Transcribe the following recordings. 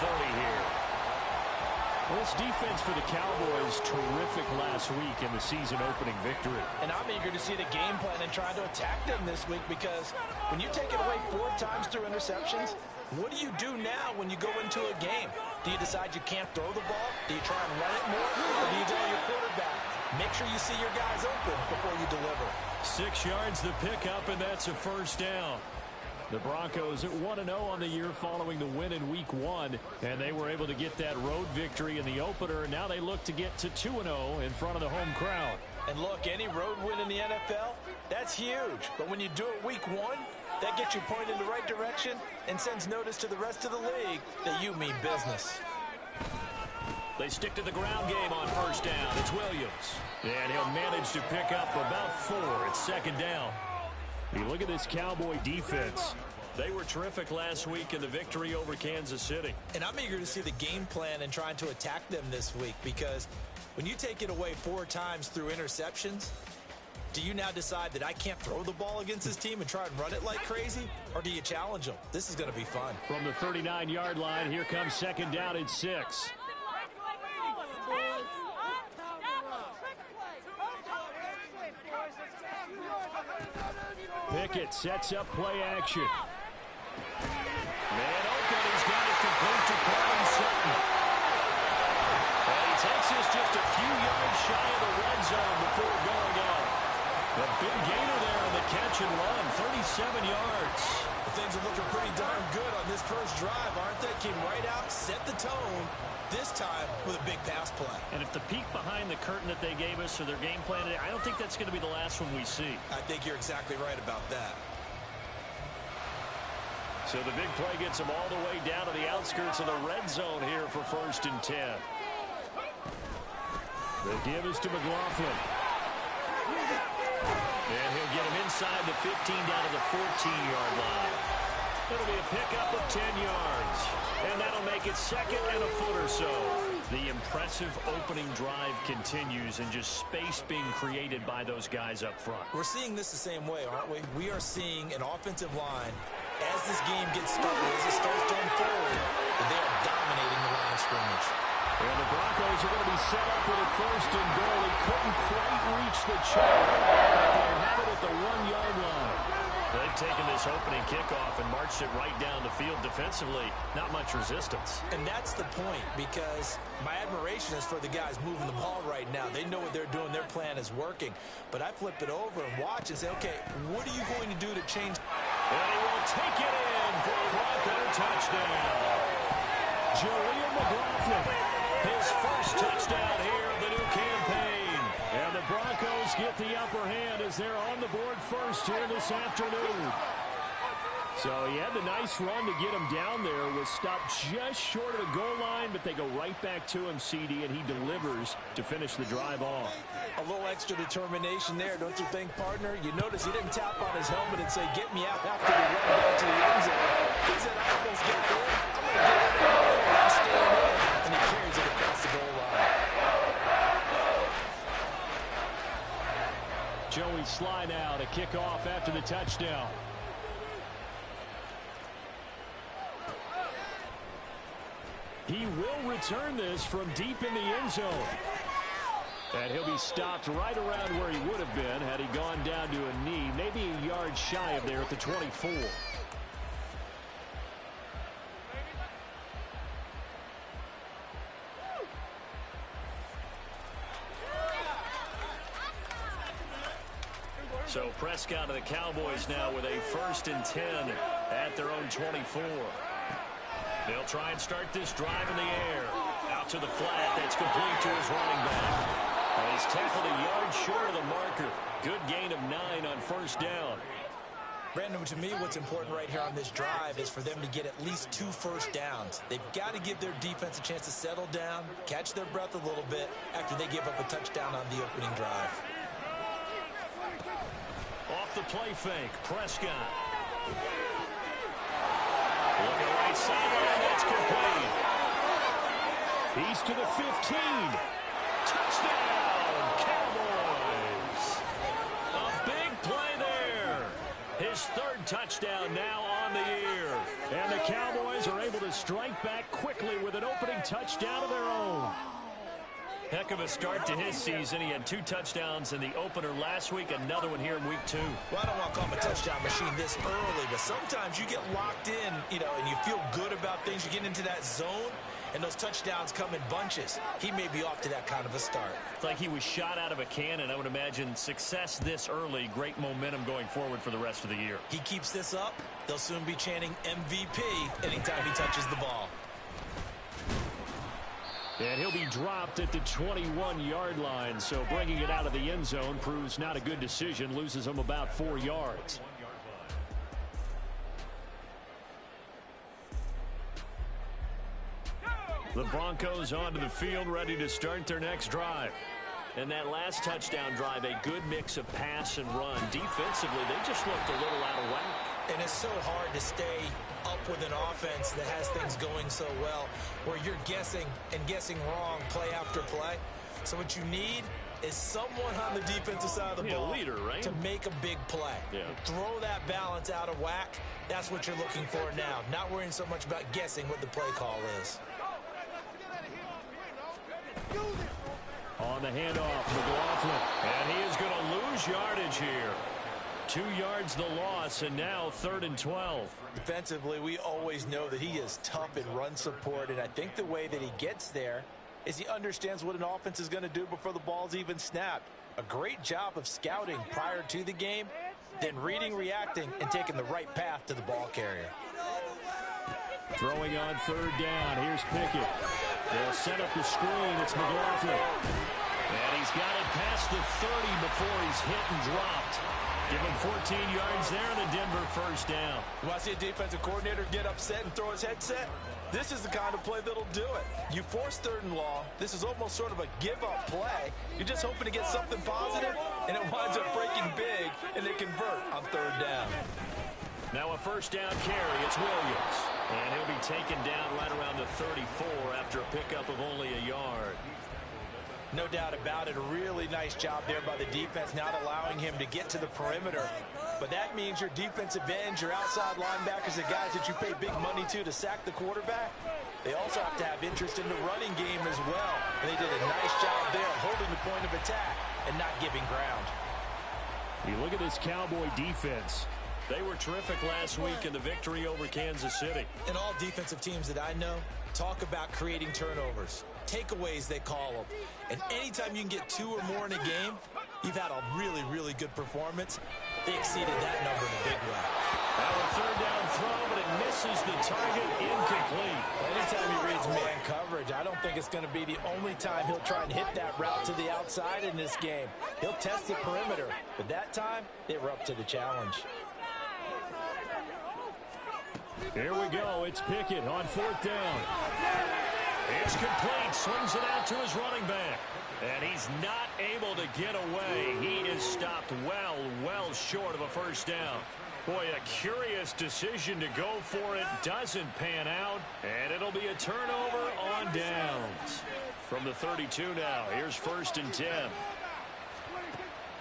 40 here. Well, this defense for the Cowboys, terrific last week in the season-opening victory. And I'm eager to see the game plan and try to attack them this week, because when you take it away 4 times through interceptions, what do you do now when you go into a game? Do you decide you can't throw the ball? Do you try and run it more? Or do you tell your quarterback, make sure you see your guys open before you deliver? 6 yards the pickup, and that's a first down. The Broncos at 1-0 on the year following the win in Week 1, and they were able to get that road victory in the opener, and now they look to get to 2-0 in front of the home crowd. And look, any road win in the NFL, that's huge. But when you do it Week 1, that gets you pointed in the right direction and sends notice to the rest of the league that you mean business. They stick to the ground game on first down. It's Williams, and he'll manage to pick up about 4. It's second down. You look at this Cowboy defense. They were terrific last week in the victory over Kansas City. And I'm eager to see the game plan and trying to attack them this week, because when you take it away 4 times through interceptions, do you now decide that I can't throw the ball against this team and try and run it like crazy? Or do you challenge them? This is going to be fun. From the 39-yard line, here comes second down and 6. Pickett sets up play action. Man open, he's got it complete to Cortland Sutton. And he takes this just a few yards shy of the red zone before going out. A big gainer there on the catch and run, 37 yards. Things are looking pretty darn good on this first drive, aren't they? Came right out, set the tone, this time with a big pass play. And if the peek behind the curtain that they gave us or their game plan, I don't think that's going to be the last one we see. I think you're exactly right about that. So the big play gets them all the way down to the outskirts of the red zone here for 1st and 10. The give is to McLaughlin. And he'll get him inside the 15 down to the 14-yard line. It'll be a pickup of 10 yards. And that'll make it second and a foot or so. The impressive opening drive continues, and just space being created by those guys up front. We're seeing this the same way, aren't we? We are seeing an offensive line, as this game gets started, as it starts to unfold, that they are dominating the line of scrimmage. And the Broncos are going to be set up with a 1st and goal. He couldn't quite reach the check, but they'll have it at the 1-yard line. They've taken this opening kickoff and marched it right down the field defensively. Not much resistance. And that's the point, because my admiration is for the guys moving the ball right now. They know what they're doing. Their plan is working. But I flip it over and watch and say, okay, what are you going to do to change? And he will take it in for a Bronco touchdown. Jaleel McLaughlin, his first touchdown here of the new campaign. And the Broncos get the upper hand as they're on the board first here this afternoon. So he had the nice run to get him down there. Was stopped just short of the goal line, but they go right back to him, CD, and he delivers to finish the drive off. A little extra determination there, don't you think, partner? You notice he didn't tap on his helmet and say, get me out after we run down to the end zone. He said, I almost get there. I'm going to get it in there. I'm staying in. And he carries it across the goal line. Joey Sly now to kick off after the touchdown. He will return this from deep in the end zone. And he'll be stopped right around where he would have been had he gone down to a knee, maybe a yard shy of there at the 24. So Prescott of the Cowboys now with a 1st and 10 at their own 24. They'll try and start this drive in the air. Out to the flat. That's complete to his running back. And he's tackled a yard short of the marker. Good gain of 9 on 1st down. Brandon, to me, what's important right here on this drive is for them to get at least 2 first downs. They've got to give their defense a chance to settle down, catch their breath a little bit after they give up a touchdown on the opening drive. Off the play fake, Prescott. Looking right sideline, that's complete. He's to the 15. Touchdown, Cowboys. A big play there. His 3rd touchdown now on the year. And the Cowboys Cowboys are able to strike back quickly with an opening touchdown of their own. Heck of a start to his season. He had 2 touchdowns in the opener last week, another one here in week 2. Well, I don't want to call him a touchdown machine this early, but sometimes you get locked in, and you feel good about things. You get into that zone, and those touchdowns come in bunches. He may be off to that kind of a start. It's like he was shot out of a cannon. I would imagine success this early, great momentum going forward for the rest of the year. He keeps this up, they'll soon be chanting MVP anytime he touches the ball. And he'll be dropped at the 21-yard line, so bringing it out of the end zone proves not a good decision, loses him about 4 yards. The Broncos onto the field, ready to start their next drive. And that last touchdown drive, a good mix of pass and run. Defensively, they just looked a little out of whack. And it's so hard to stay up with an offense that has things going so well, where you're guessing and guessing wrong play after play. So what you need is someone on the defensive side of the ball leader, right? to make a big play. Yeah. Throw that balance out of whack. That's what you're looking for now. Not worrying so much about guessing what the play call is. On the handoff, McLaughlin. And he is going to lose yardage here. 2 yards the loss, and now 3rd and 12. Defensively, we always know that he is tough in run support, and I think the way that he gets there is he understands what an offense is going to do before the ball's even snapped. A great job of scouting prior to the game, then reading, reacting, and taking the right path to the ball carrier. Throwing on 3rd down. Here's Pickett. They'll set up the screen. It's McLaughlin. And he's got it past the 30 before he's hit and dropped. Give him 14 yards there and a Denver 1st down. When I see a defensive coordinator get upset and throw his headset, this is the kind of play that'll do it. You force 3rd and long. This is almost sort of a give-up play. You're just hoping to get something positive, and it winds up breaking big, and they convert on 3rd down. Now a 1st down carry. It's Williams. And he'll be taken down right around the 34 after a pickup of only a yard. No doubt about it. A really nice job there by the defense, not allowing him to get to the perimeter. But that means your defensive ends, your outside linebackers, the guys that you pay big money to sack the quarterback, they also have to have interest in the running game as well. And they did a nice job there holding the point of attack and not giving ground. You look at this Cowboy defense. They were terrific last week in the victory over Kansas City. And all defensive teams that I know talk about creating turnovers. Takeaways, they call them. And anytime you can get 2 or more in a game, you've had a really, really good performance. They exceeded that number in a big way. Now a 3rd down throw, but it misses the target, incomplete. Anytime he reads man coverage, I don't think it's going to be the only time he'll try and hit that route to the outside in this game. He'll test the perimeter, but that time, they were up to the challenge. Here we go. It's Pickett on 4th down. It's complete. Swings it out to his running back. And he's not able to get away. He is stopped well short of a 1st down. Boy, a curious decision to go for it. Doesn't pan out. And it'll be a turnover on downs. From the 32 now. Here's 1st and 10.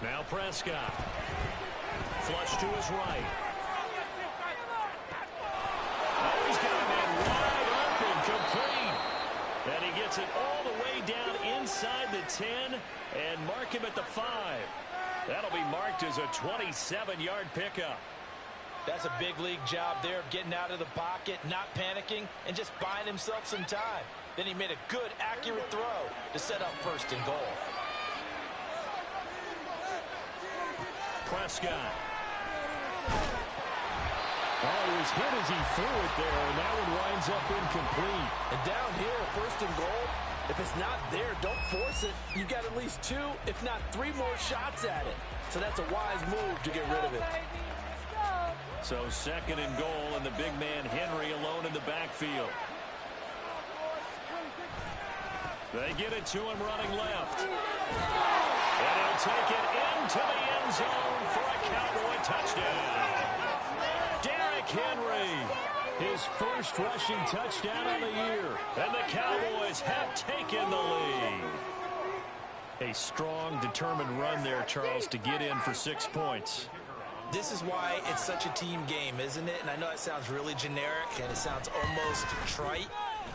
Now Prescott. Flush to his right. He's got a man wide open, complete. And he gets it all the way down inside the 10 and mark him at the 5. That'll be marked as a 27-yard pickup. That's a big league job there of getting out of the pocket, not panicking, and just buying himself some time. Then he made a good, accurate throw to set up 1st and goal. Prescott. Oh, he was hit as he threw it there, and that one winds up incomplete. And down here, 1st and goal, if it's not there, don't force it. You've got at least 2, if not 3 more shots at it. So that's a wise move to get rid of it. So 2nd and goal, and the big man Henry alone in the backfield. They get it to him running left. And he'll take it into the end zone for a Cowboy touchdown. Derrick Henry, his 1st rushing touchdown of the year. And the Cowboys have taken the lead. A strong, determined run there, Charles, to get in for 6 points. This is why it's such a team game, isn't it? And I know that sounds really generic and it sounds almost trite,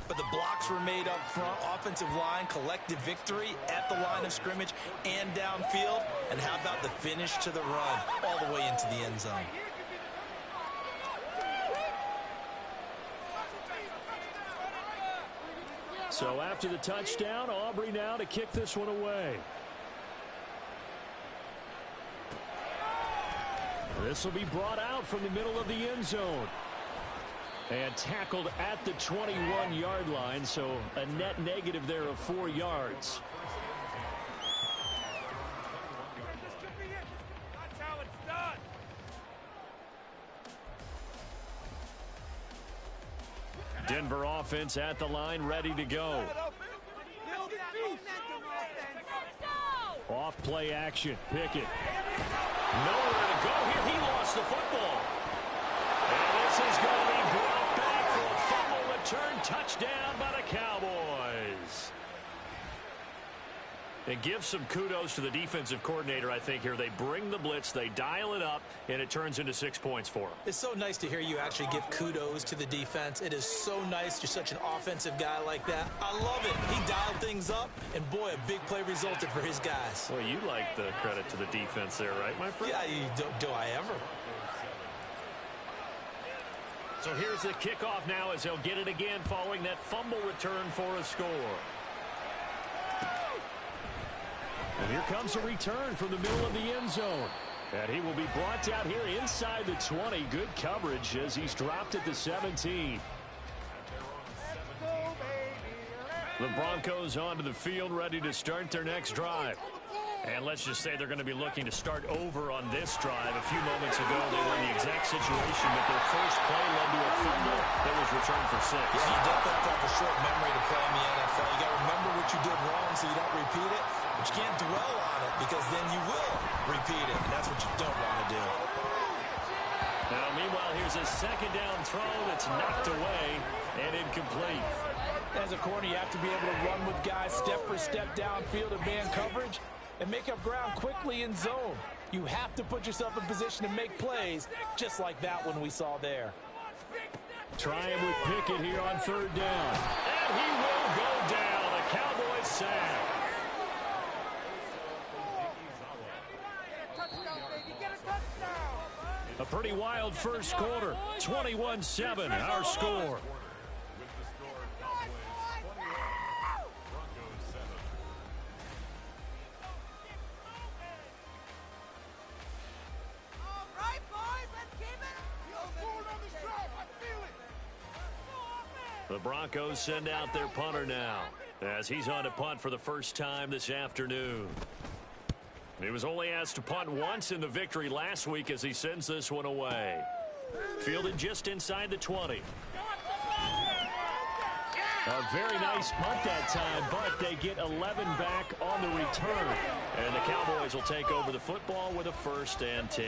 but the blocks were made up front, offensive line, collective victory at the line of scrimmage and downfield. And how about the finish to the run all the way into the end zone? So after the touchdown, Aubrey now to kick this one away. This will be brought out from the middle of the end zone. And tackled at the 21-yard line, so a net negative there of 4 yards. Denver offense at the line, ready to go. Off play action. Pickett. Nowhere to go here. He lost the football. And this is going to be brought back for a fumble return touchdown by the Cowboys. And give some kudos to the defensive coordinator, I think, here. They bring the blitz, they dial it up, and it turns into 6 points for them. It's so nice to hear you actually give kudos to the defense. It is so nice. You're such an offensive guy like that. I love it. He dialed things up, and boy, a big play resulted for his guys. Well, you like the credit to the defense there, right, my friend? Yeah, do I ever? So here's the kickoff now as he'll get it again following that fumble return for a score. And here comes a return from the middle of the end zone. And he will be brought down here inside the 20. Good coverage as he's dropped at the 17. The Broncos onto the field, ready to start their next drive. And let's just say they're going to be looking to start over on this drive. A few moments ago, they were in the exact situation that their first play led to a fumble that was returned for 6. Yeah, you definitely have a short memory to play in the NFL. You got to remember what you did wrong so you don't repeat it. But you can't dwell on it because then you will repeat it. And that's what you don't want to do. Now, meanwhile, here's a second down throw that's knocked away and incomplete. As a corner, you have to be able to run with guys step for step downfield in man coverage and make up ground quickly in zone. You have to put yourself in position to make plays just like that one we saw there. Trying with Pickett here on third down. And he will go down. A Cowboys sack. A pretty wild first quarter. 21-7, our score. The Broncos send out their punter now as he's on to punt for the first time this afternoon. He was only asked to punt once in the victory last week as he sends this one away. Fielded just inside the 20. A very nice punt that time, but they get 11 back on the return. And the Cowboys will take over the football with a 1st and 10.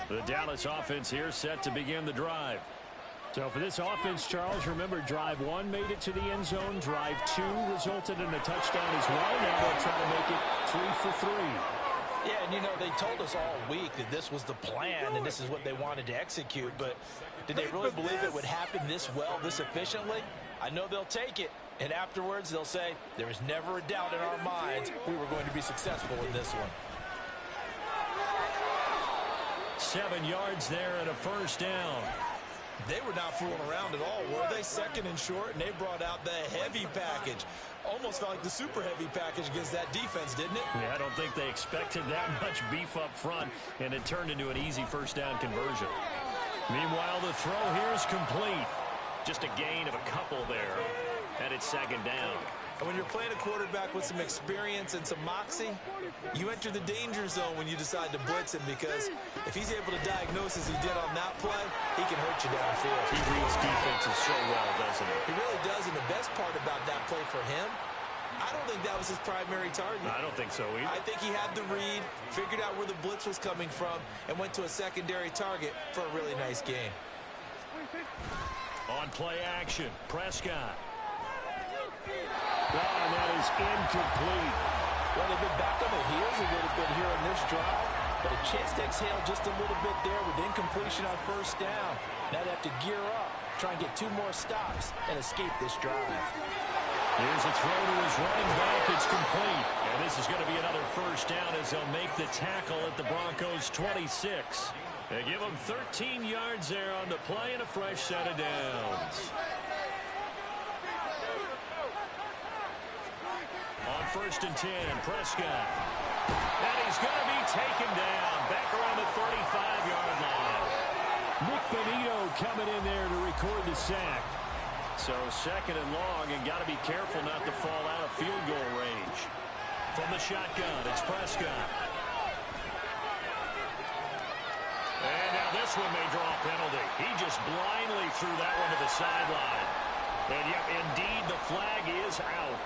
The Dallas offense here set to begin the drive. So for this offense, Charles, remember drive 1 made it to the end zone. Drive 2 resulted in a touchdown as well. Now they'll try to make it 3 for 3. Yeah, and you know, they told us all week that this was the plan and this is what they wanted to execute. But did they really believe it would happen this well, this efficiently? I know they'll take it. And afterwards, they'll say, there was never a doubt in our minds we were going to be successful in this one. 7 yards there and a 1st down. They were not fooling around at all, were they? 2nd and short, and they brought out the heavy package. Almost felt like the super heavy package against that defense, didn't it? Yeah, I don't think they expected that much beef up front, and it turned into an easy 1st down conversion. Meanwhile, the throw here is complete. Just a gain of a couple there, and it's 2nd down. And when you're playing a quarterback with some experience and some moxie, you enter the danger zone when you decide to blitz him, because if he's able to diagnose as he did on that play, he can hurt you downfield. He reads defenses so well, doesn't he? He really does, and the best part about that play for him, I don't think that was his primary target. I don't think so either. I think he had the read, figured out where the blitz was coming from, and went to a secondary target for a really nice game. On play action, Prescott. And that is incomplete. Well, they've been back on their heels a little bit here on this drive. But a chance to exhale just a little bit there with incompletion on first down. Now they have to gear up, try and get 2 more stops, and escape this drive. Here's a throw to his running back. It's complete. And this is going to be another first down as they'll make the tackle at the Broncos' 26. They give them 13 yards there on the play and a fresh set of downs. On 1st and 10, Prescott. And he's going to be taken down back around the 35-yard line. Nick Benito coming in there to record the sack. So 2nd and long, and got to be careful not to fall out of field goal range. From the shotgun, it's Prescott. And now this one may draw a penalty. He just blindly threw that one to the sideline. And yep, indeed, the flag is out.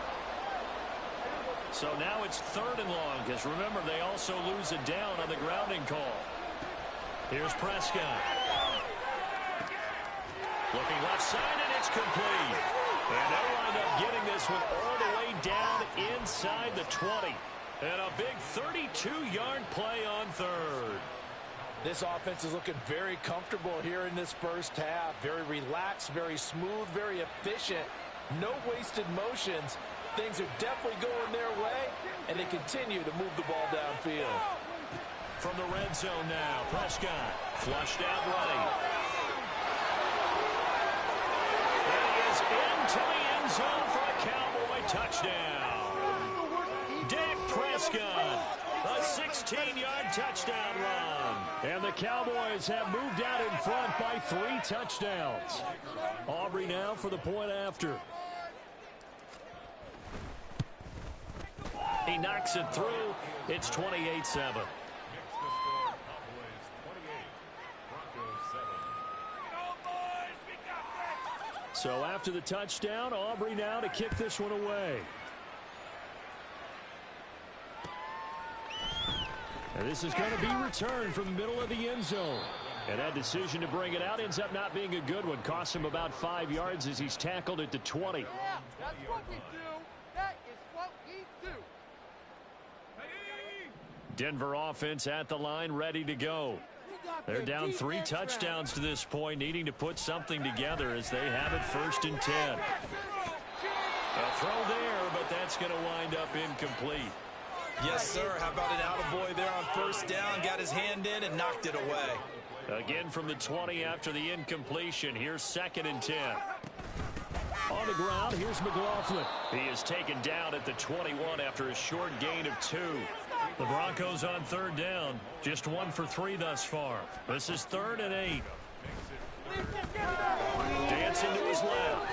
So now it's 3rd and long, because remember, they also lose a down on the grounding call. Here's Prescott. Looking left side, and it's complete. And they'll wind up getting this one all the way down inside the 20. And a big 32-yard play on 3rd. This offense is looking very comfortable here in this first half. Very relaxed, very smooth, very efficient. No wasted motions. Things are definitely going their way, and they continue to move the ball downfield. From the red zone now, Prescott flushed out right. And he is into the end zone for a Cowboy touchdown. Dak Prescott, a 16-yard touchdown run. And the Cowboys have moved out in front by 3 touchdowns. Aubrey now for the point after. He knocks it through. It's 28-7. So after the touchdown, Aubrey now to kick this one away. And this is going to be returned from the middle of the end zone. And that decision to bring it out ends up not being a good one. Costs him about 5 yards as he's tackled at the 20. Yeah, that's what we do. That is what we do. Denver offense at the line, ready to go. They're down 3 touchdowns to this point, needing to put something together as they have it 1st and 10. A throw there, but that's going to wind up incomplete. Yes, sir. How about an attaboy there on first down? Got his hand in and knocked it away. Again from the 20 after the incompletion. Here's 2nd and 10. On the ground, here's McLaughlin. He is taken down at the 21 after a short gain of 2. The Broncos on 3rd down. Just 1 for 3 thus far. This is 3rd and 8. Dancing to his left.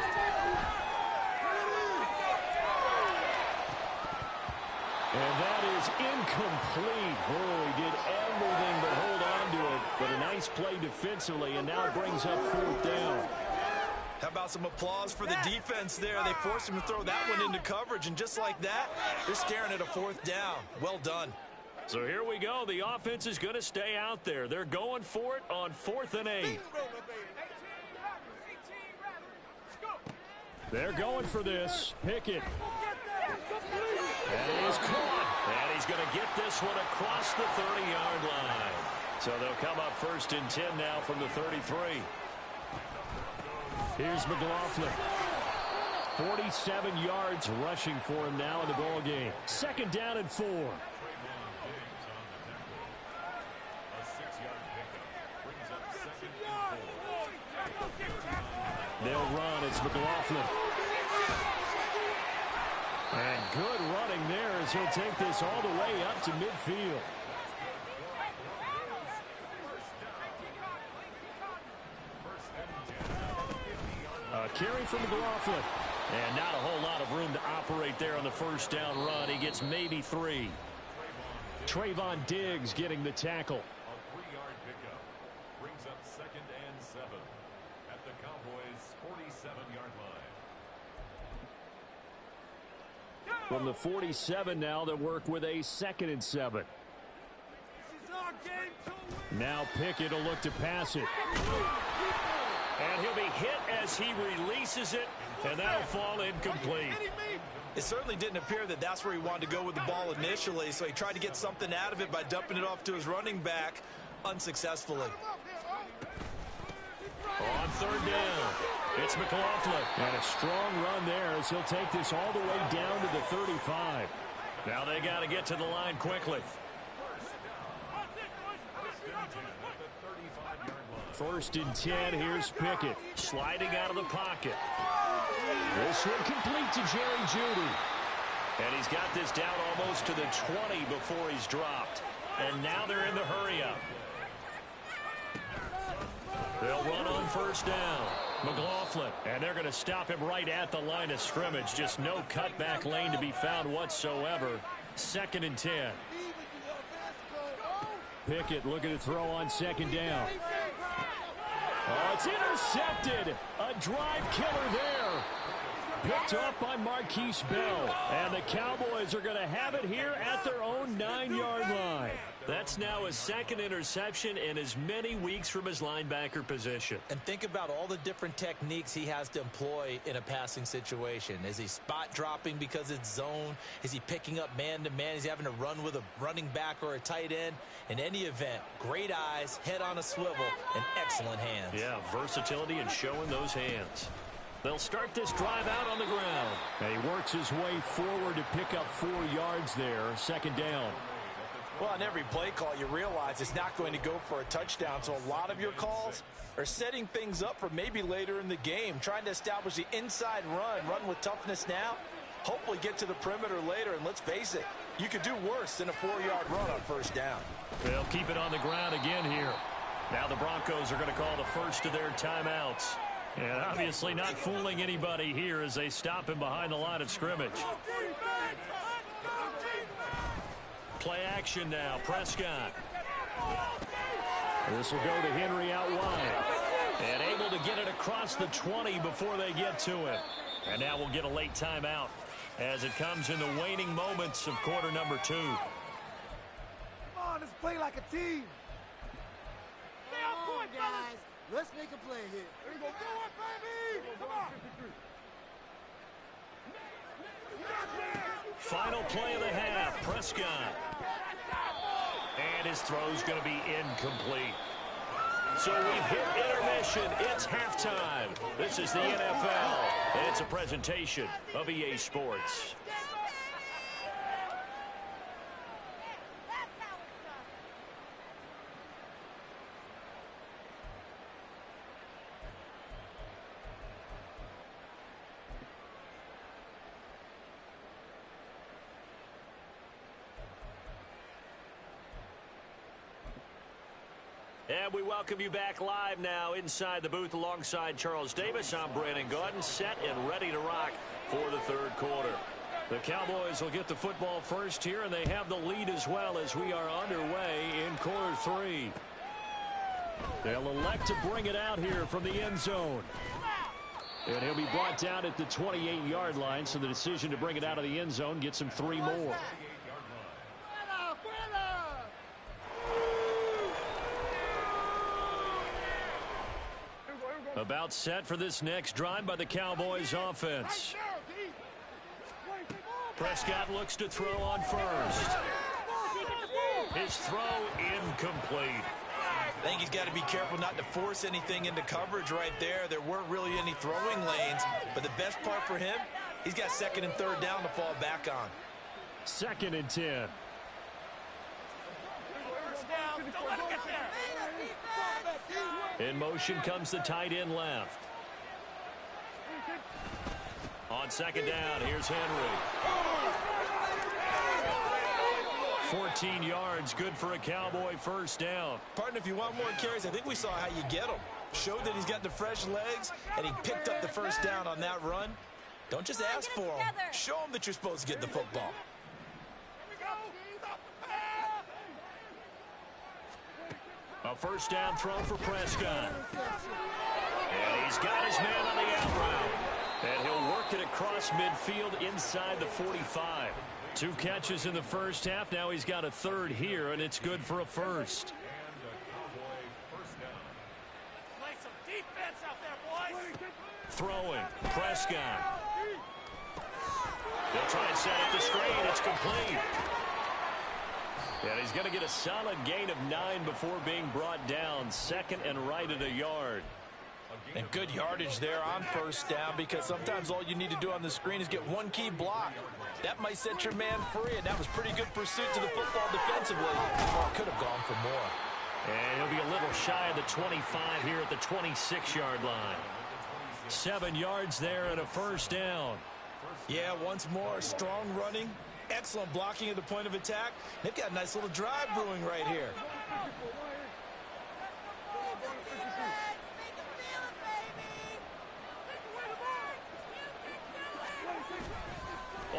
And that is incomplete. Oh, he did everything but hold on to it. But a nice play defensively, and now it brings up 4th down. How about some applause for the defense there? They forced him to throw that one into coverage, and just like that, they're staring at a 4th down. Well done. So here we go. The offense is going to stay out there. They're going for it on 4th and 8. They're going for this. Pickett. And he is caught. And he's going to get this one across the 30-yard line. So they'll come up 1st and 10 now from the 33. Here's McLaughlin. 47 yards rushing for him now in the ball game. 2nd down and 4. They'll run. It's McLaughlin. And good running there as he'll take this all the way up to midfield. A carry from McLaughlin. And not a whole lot of room to operate there on the 1st down run. He gets maybe 3. Trayvon Diggs getting the tackle. A 3-yard pickup brings up 2nd and 7 at the Cowboys' 47-yard line. From the 47 now, they work with a 2nd and 7. Now Pickett will look to pass it. And he'll be hit as he releases it, and that'll fall incomplete. It certainly didn't appear that that's where he wanted to go with the ball initially, so he tried to get something out of it by dumping it off to his running back unsuccessfully. On third down, it's McLaughlin. And a strong run there as he'll take this all the way down to the 35. Now they got to get to the line quickly. First and 10, here's Pickett. Sliding out of the pocket. This one complete to Jerry Jeudy. And he's got this down almost to the 20 before he's dropped. And now they're in the hurry-up. They'll run on first down. McLaughlin. And they're going to stop him right at the line of scrimmage. Just no cutback lane to be found whatsoever. Second and 10. Pickett looking to throw on second down. Oh, it's intercepted. A drive killer there. Picked off by Marquise Bell. And the Cowboys are going to have it here at their own 9-yard line. That's now his second interception in as many weeks from his linebacker position. And think about all the different techniques he has to employ in a passing situation. Is he spot dropping because it's zone? Is he picking up man-to-man? Is he having to run with a running back or a tight end? In any event, great eyes, head on a swivel, and excellent hands. Yeah, versatility and showing those hands. They'll start this drive out on the ground. And he works his way forward to pick up 4 yards there. Second down. Well, on every play call, you realize it's not going to go for a touchdown. So a lot of your calls are setting things up for maybe later in the game, trying to establish the inside run with toughness now, hopefully get to the perimeter later. And let's face it, you could do worse than a 4-yard run on first down. They'll keep it on the ground again here. Now the Broncos are going to call the first of their timeouts. And obviously not fooling anybody here as they stop him behind the line of scrimmage. Play action now. Prescott. This will go to Henry out wide. And able to get it across the 20 before they get to it. And now we'll get a late timeout as it comes in the waning moments of quarter number 2. Come on, let's play like a team. Stay on point, guys. Let's make a play here. Here we go. Do it, baby. Come on. Final play of the half. Prescott. And his throw's going to be incomplete. So we've hit intermission. It's halftime. This is the NFL. And it's a presentation of EA Sports. And we welcome you back live now inside the booth alongside Charles Davis. I'm Brandon Gaudin, set and ready to rock for the third quarter. The Cowboys will get the football first here, and they have the lead as well as we are underway in quarter 3. They'll elect to bring it out here from the end zone. And he'll be brought down at the 28-yard line, so the decision to bring it out of the end zone gets him 3 more. About set for this next drive by the Cowboys offense. Prescott looks to throw on first. His throw incomplete. I think he's got to be careful not to force anything into coverage right there. There weren't really any throwing lanes, but the best part for him, he's got second and third down to fall back on. Second and 10. In motion comes the tight end left. On second down, here's Henry. 14 yards, good for a Cowboy first down. Partner, if you want more carries, I think we saw how you get them. Showed that he's got the fresh legs, and he picked up the first down on that run. Don't just ask for them. Show them that you're supposed to get the football. A first down throw for Prescott. And he's got his man on the out route. And he'll work it across midfield inside the 45. 2 catches in the first half. Now he's got a third here, and it's good for a first. Play some defense out there, Throwing. Prescott. They'll try and set up the screen. It's complete. And he's going to get a solid gain of 9 before being brought down. Second and right at a yard. And good yardage there on first down, because sometimes all you need to do on the screen is get one key block. That might set your man free, and that was pretty good pursuit to the football defensively. Or could have gone for more. And he'll be a little shy of the 25 here at the 26-yard line. 7 yards there and a first down. Yeah, once more, strong running, excellent blocking at the point of attack. They've got a nice little drive brewing right here.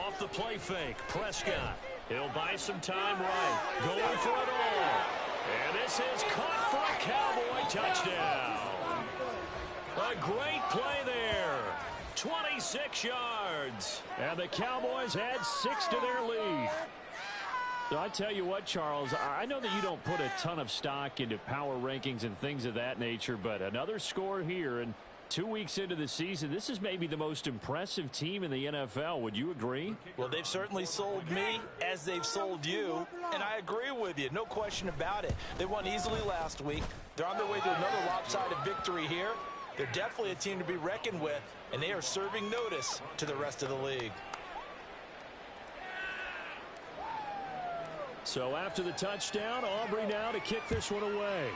Off the play fake, Prescott. He'll buy some time right. Going for it all. And this is caught for a Cowboy touchdown. A great play there. 26 yards. And the Cowboys add 6 to their lead. So I tell you what, Charles, I know that you don't put a ton of stock into power rankings and things of that nature, but another score here, and 2 weeks into the season, this is maybe the most impressive team in the NFL. Would you agree? Well, they've certainly sold me as they've sold you, and I agree with you. No question about it. They won easily last week. They're on their way to another lopsided victory here. They're definitely a team to be reckoned with, and they are serving notice to the rest of the league. So after the touchdown, Aubrey now to kick this one away.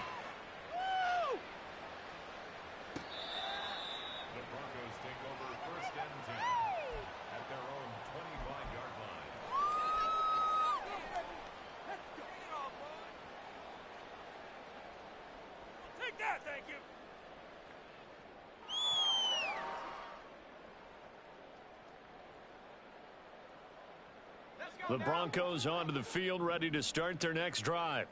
The Broncos take over first and 10 at their own 25-yard line. Take that, thank you. The Broncos onto the field, ready to start their next drive.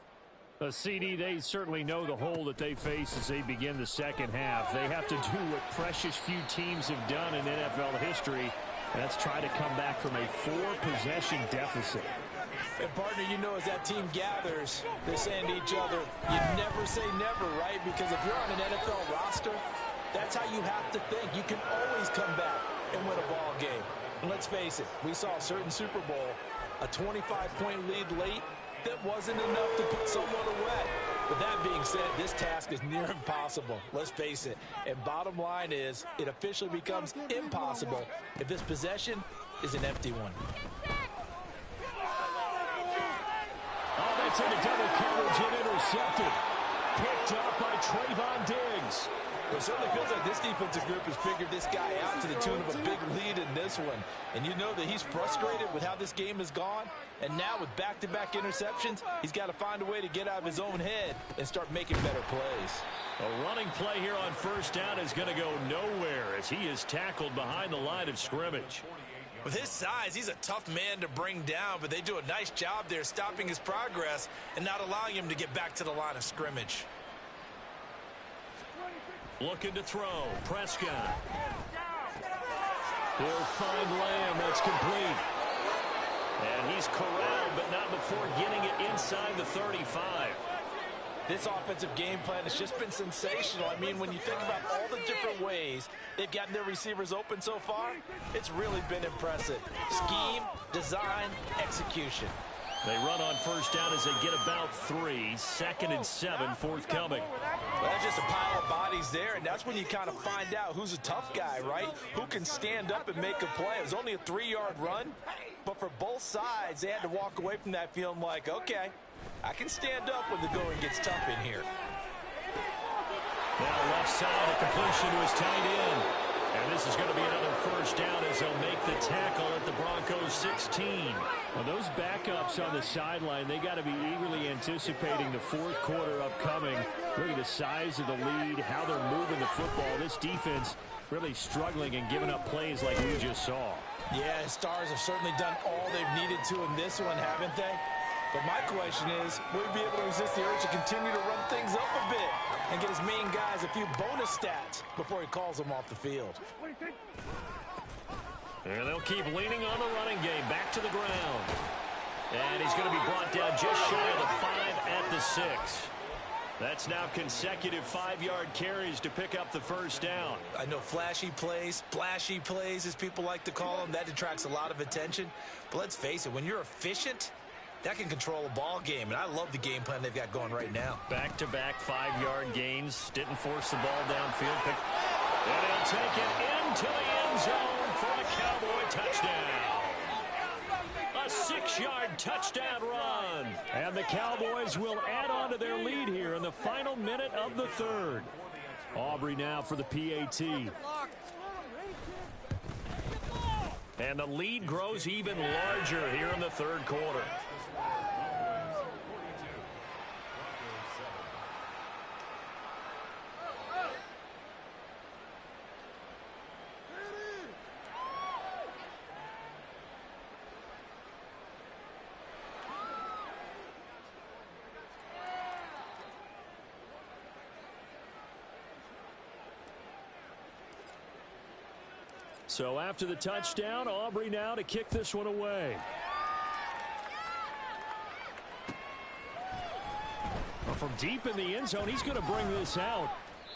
A CD, they certainly know the hole that they face as they begin the second half. They have to do what precious few teams have done in NFL history. That's try to come back from a 4-possession deficit. And partner, you know, as that team gathers, they're saying to each other, you never say never, right? Because if you're on an NFL roster, that's how you have to think. You can always come back and win a ball game. And let's face it, we saw a certain Super Bowl, a 25-point lead late, that wasn't enough to put someone away. But that being said, this task is near impossible. Let's face it. And bottom line is, it officially becomes impossible if this possession is an empty one. Oh, that's into double coverage and intercepted. Picked up by Trayvon Diggs. Well, it certainly feels like this defensive group has figured this guy out to the tune of a big lead in this one. And you know that he's frustrated with how this game has gone. And now with back-to-back interceptions, he's got to find a way to get out of his own head and start making better plays. A running play here on first down is going to go nowhere as he is tackled behind the line of scrimmage. With his size, he's a tough man to bring down, but they do a nice job there stopping his progress and not allowing him to get back to the line of scrimmage. Looking to throw. Prescott. He'll find Lamb. That's complete. And he's corralled, but not before getting it inside the 35. This offensive game plan has just been sensational. I mean, when you think about all the different ways they've gotten their receivers open so far, it's really been impressive. Scheme, design, execution. They run on first down as they get about 3. 2nd and 7 forthcoming. Well, that's just a pile of bodies there, and that's when you kind of find out who's a tough guy, right? Who can stand up and make a play. It was only a 3-yard run, but for both sides, they had to walk away from that feeling like, okay, I can stand up when the going gets tough in here. Now left side, a completion to his tight end. And this is going to be another first down as they'll make the tackle at the Broncos 16. Well, those backups on the sideline, they got to be eagerly anticipating the fourth quarter upcoming. Look at the size of the lead, how they're moving the football. This defense really struggling and giving up plays like we just saw. Yeah, Stars have certainly done all they've needed to in this one, haven't they? But my question is, will he be able to resist the urge to continue to run things up a bit and get his main guys a few bonus stats before he calls them off the field? And they'll keep leaning on the running game. Back to the ground. And he's going to be brought down just shy of the 5 at the 6. That's now consecutive 5-yard carries to pick up the first down. I know flashy plays, splashy plays, as people like to call them, that attracts a lot of attention. But let's face it, when you're efficient, that can control a ball game. And I love the game plan they've got going right now. Back-to-back 5-yard gains. Didn't force the ball downfield. And he'll take it into the end zone for a Cowboy touchdown. A 6-yard touchdown run. And the Cowboys will add on to their lead here in the final minute of the third. Aubrey now for the PAT. And the lead grows even larger here in the third quarter. So after the touchdown, Aubrey now to kick this one away. Well, from deep in the end zone, he's going to bring this out.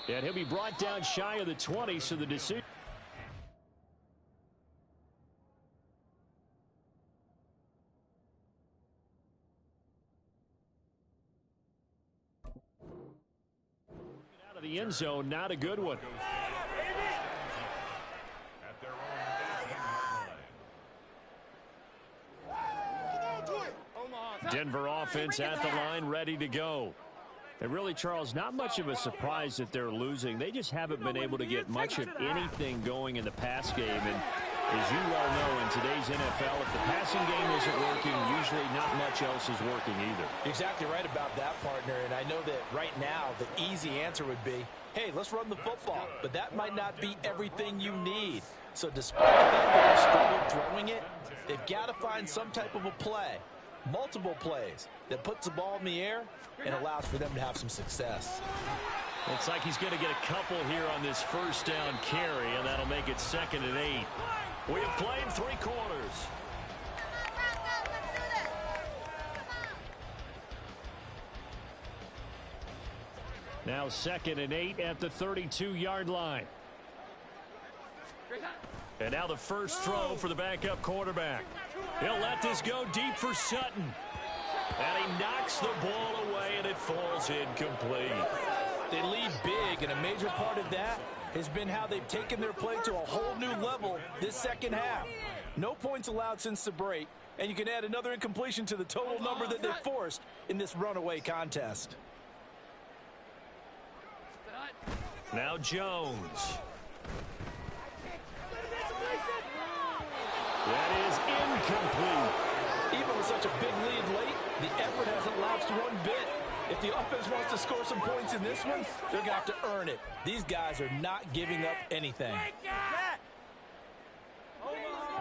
And he'll be brought down shy of the 20, so the decision. Out of the end zone, not a good one. Denver offense at the line, ready to go. And really, Charles, not much of a surprise that they're losing. They just haven't been able to get much of anything going in the pass game. And as you well know, in today's NFL, if the passing game isn't working, usually not much else is working either. Exactly right about that, partner. And I know that right now the easy answer would be, hey, let's run the football. But that might not be everything you need. So despite the fact that they've struggled throwing it, they've got to find some type of a play. Multiple plays that puts the ball in the air and allows for them to have some success. Looks like he's going to get a couple here on this first down carry, and that'll make it 2nd and 8. We have played 3 quarters. Now 2nd and 8 at the 32-yard line. And now the first throw for the backup quarterback. He'll let this go deep for Sutton. And he knocks the ball away, and it falls incomplete. They lead big, and a major part of that has been how they've taken their play to a whole new level this second half. No points allowed since the break, and you can add another incompletion to the total number that they've forced in this runaway contest. Now Jones. That is incomplete. Even with such a big lead late, the effort hasn't lapsed one bit. If the offense wants to score some points in this one, they're going to have to earn it. These guys are not giving up anything.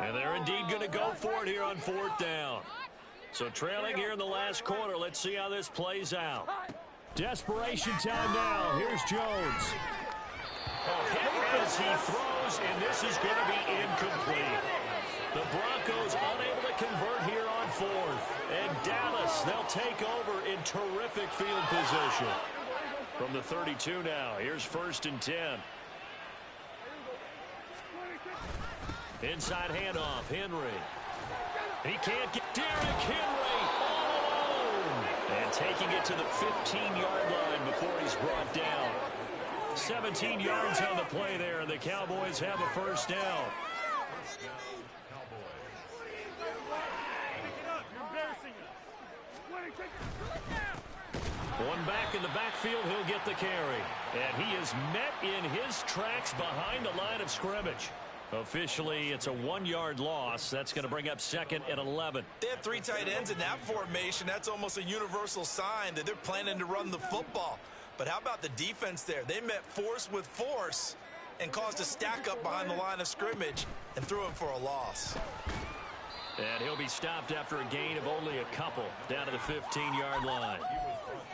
And they're indeed going to go for it here on 4th down. So trailing here in the last quarter, let's see how this plays out. Desperation time now. Here's Jones. Hit as he throws, and this is going to be incomplete. The Broncos unable to convert here on 4th. And Dallas, they'll take over in terrific field position. From the 32 now, here's 1st and 10. Inside handoff, Henry. He can't get Derrick Henry all alone. And taking it to the 15-yard line before he's brought down. 17 yards on the play there, and the Cowboys have a first down. One back in the backfield, he'll get the carry. And he is met in his tracks behind the line of scrimmage. Officially, it's a 1-yard loss. That's going to bring up 2nd and 11. They have 3 tight ends in that formation. That's almost a universal sign that they're planning to run the football. But how about the defense there? They met force with force and caused a stack up behind the line of scrimmage and threw him for a loss. And he'll be stopped after a gain of only a couple down to the 15-yard line.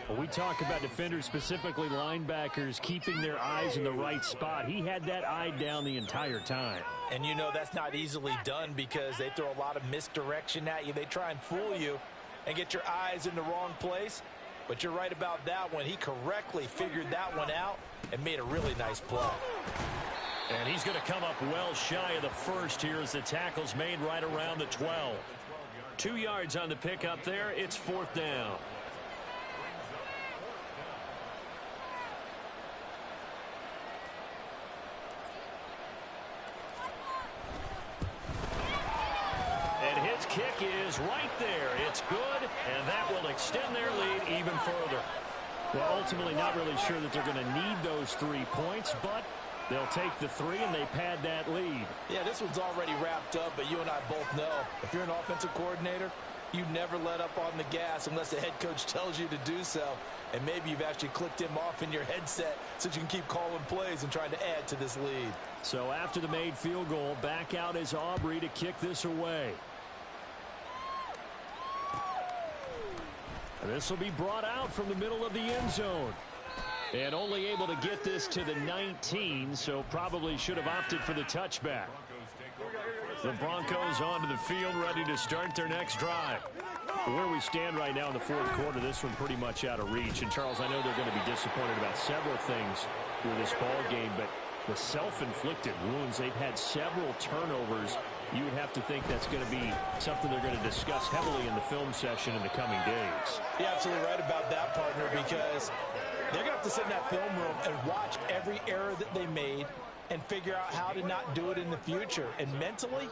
Well, we talk about defenders, specifically linebackers, keeping their eyes in the right spot. He had that eye down the entire time. And you know that's not easily done because they throw a lot of misdirection at you. They try and fool you and get your eyes in the wrong place. But you're right about that one. He correctly figured that one out and made a really nice play. And he's going to come up well shy of the first here as the tackle's made right around the 12. 2 yards on the pickup there. It's 4th down. And his kick is right there. It's good, and that will extend their lead even further. Well, ultimately not really sure that they're going to need those 3 points, but they'll take the 3 and they pad that lead. Yeah, this one's already wrapped up, but you and I both know if you're an offensive coordinator, you never let up on the gas unless the head coach tells you to do so. And maybe you've actually clicked him off in your headset so you can keep calling plays and trying to add to this lead. So after the made field goal, back out is Aubrey to kick this away. And this will be brought out from the middle of the end zone. And only able to get this to the 19, so probably should have opted for the touchback. The Broncos onto the field, ready to start their next drive. Where we stand right now in the 4th quarter, this one pretty much out of reach. And, Charles, I know they're going to be disappointed about several things with this ball game, but the self-inflicted wounds, they've had several turnovers. You would have to think that's going to be something they're going to discuss heavily in the film session in the coming days. You're absolutely right about that, partner, because they're going to have to sit in that film room and watch every error that they made and figure out how to not do it in the future. And mentally,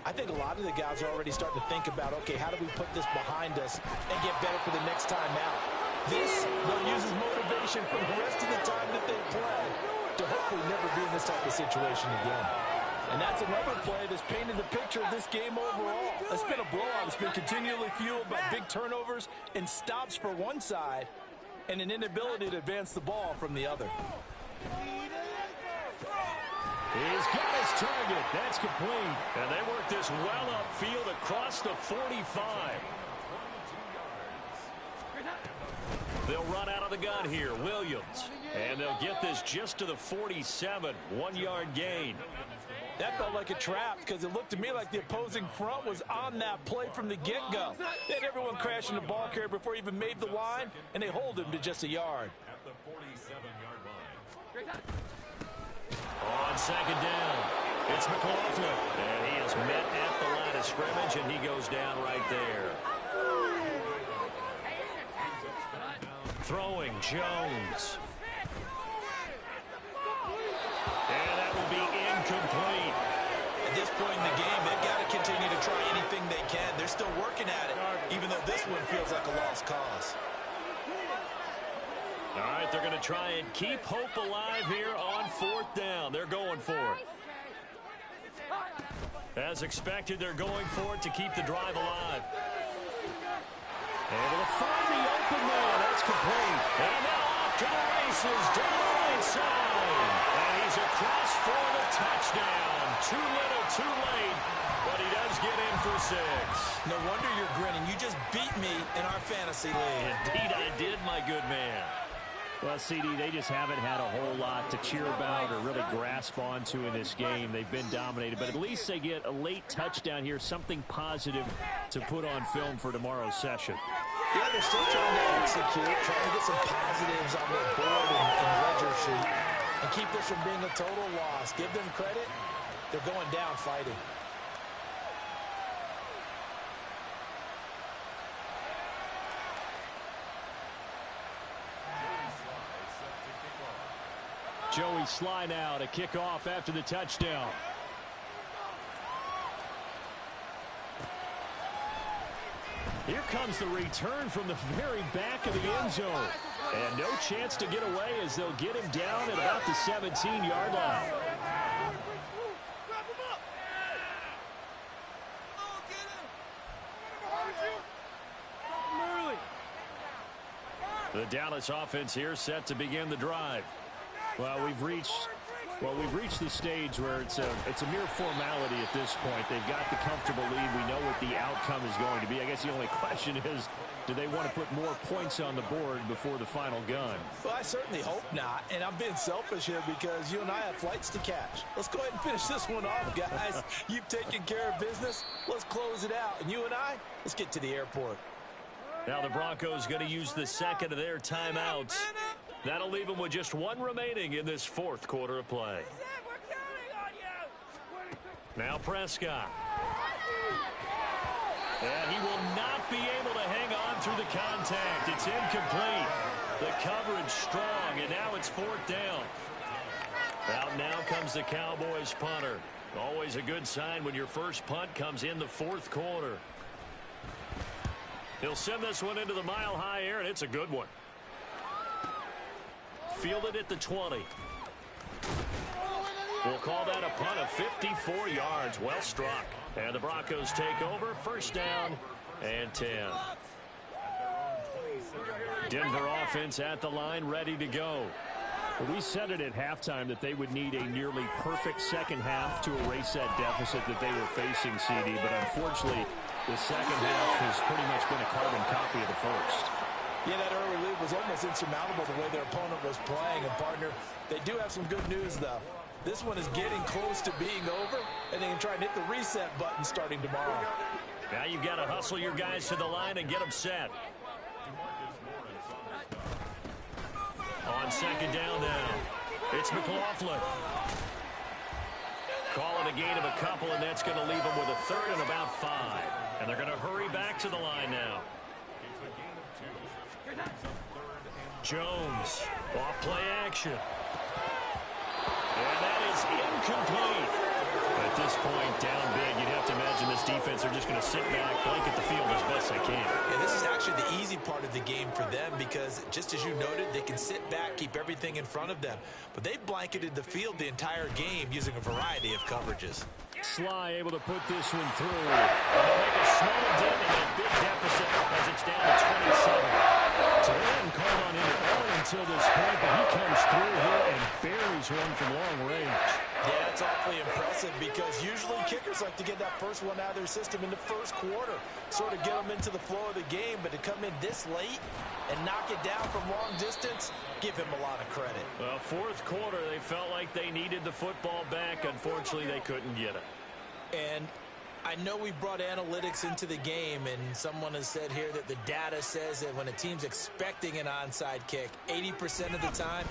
I think a lot of the guys are already starting to think about, okay, how do we put this behind us and get better for the next time out? This, they'll use as motivation for the rest of the time that they play to hopefully never be in this type of situation again. And that's another play that's painted the picture of this game overall. It's been a blowout. It's been continually fueled by big turnovers and stops for one side and an inability to advance the ball from the other. He's got his target. That's complete. And they work this well upfield across the 45. They'll run out of the gun here, Williams. And they'll get this just to the 47, 1-yard gain. That felt like a trap because it looked to me like the opposing front was on that play from the get-go. They had everyone crashing the ball carrier before he even made the line, and they hold him to just a yard. At the 47-yard line. On 2nd down, it's McLaughlin. And he is met at the line of scrimmage, and he goes down right there. Throwing, Jones. And that will be incomplete. At this point in the game, they've got to continue to try anything they can. They're still working at it, even though this one feels like a lost cause. All right, they're going to try and keep hope alive here on 4th down. They're going for it. As expected, they're going for it to keep the drive alive. Able to find the open man. That's complete. And now off to the races down the right side. And he's across for the touchdown. Too little, too late. But he does get in for 6. No wonder you're grinning. You just beat me in our fantasy league. Indeed I did, my good man. Well, CD, they just haven't had a whole lot to cheer about or really grasp onto in this game. They've been dominated, but at least they get a late touchdown here, something positive to put on film for tomorrow's session. Yeah, they're still trying to execute, trying to get some positives on their board and ledger sheet and keep this from being a total loss. Give them credit. They're going down fighting. Joey Sly now to kick off after the touchdown. Here comes the return from the very back of the end zone. And no chance to get away as they'll get him down at about the 17-yard line. The Dallas offense here set to begin the drive. Well, we've reached the stage where it's a mere formality at this point. They've got the comfortable lead. We know what the outcome is going to be. I guess the only question is, do they want to put more points on the board before the final gun? Well, I certainly hope not. And I'm being selfish here because you and I have flights to catch. Let's go ahead and finish this one off, guys. You've taken care of business. Let's close it out. And you and I, let's get to the airport. Now the Broncos going to use the second of their timeouts. That'll leave them with just one remaining in this fourth quarter of play. Now Prescott. And he will not be able to hang on through the contact. It's incomplete. The coverage strong, and now it's fourth down. Out now comes the Cowboys punter. Always a good sign when your first punt comes in the fourth quarter. He'll send this one into the mile-high air, and it's a good one. Fielded at the 20. We'll call that a punt of 54 yards. Well struck. And the Broncos take over. First down and 10. Denver offense at the line, ready to go. We said it at halftime that they would need a nearly perfect second half to erase that deficit that they were facing, CD. But unfortunately, the second half has pretty much been a carbon copy of the first. Yeah, that early lead was almost insurmountable the way their opponent was playing. And, partner, they do have some good news, though. This one is getting close to being over, and they can try and hit the reset button starting tomorrow. Now you've got to hustle your guys to the line and get them set. On second down now, it's McLaughlin. Call it a gain of a couple, and that's going to leave them with a third and about 5. And they're going to hurry back to the line now. Jones, off play action. And that is incomplete. At this point, down big, you'd have to imagine this defense are just going to sit back, blanket the field as best they can. And this is actually the easy part of the game for them because, just as you noted, they can sit back, keep everything in front of them. But they've blanketed the field the entire game using a variety of coverages. Sly able to put this one through. And they'll make a small dip in that big deficit as it's down to 27. So they hadn't called on him at all until this point, but he comes through here and buries one from long range. Yeah, it's awfully impressive because usually kickers like to get that first one out of their system in the first quarter, sort of get them into the flow of the game, but to come in this late and knock it down from long distance, give him a lot of credit. Well, fourth quarter, they felt like they needed the football back. Unfortunately, they couldn't get it. And I know we brought analytics into the game, and someone has said here that the data says that when a team's expecting an onside kick, 80% of the time,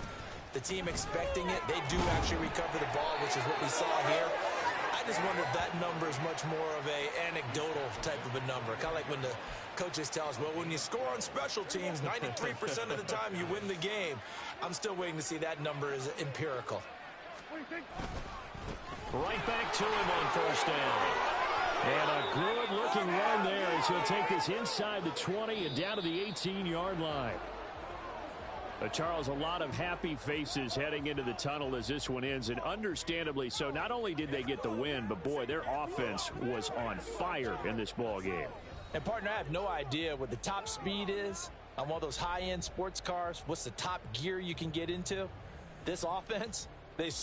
the team expecting it, they do actually recover the ball, which is what we saw here. I just wonder if that number is much more of a anecdotal type of a number. Kind of like when the coaches tell us, well, when you score on special teams, 93% of the time you win the game. I'm still waiting to see that number is empirical. Right back to him on first down. And a good-looking run there as he'll take this inside the 20 and down to the 18-yard line. Charles, a lot of happy faces heading into the tunnel as this one ends, and understandably so. Not only did they get the win, but, boy, their offense was on fire in this ball game. And, partner, I have no idea what the top speed is on one of those high-end sports cars. What's the top gear you can get into? This offense, they certainly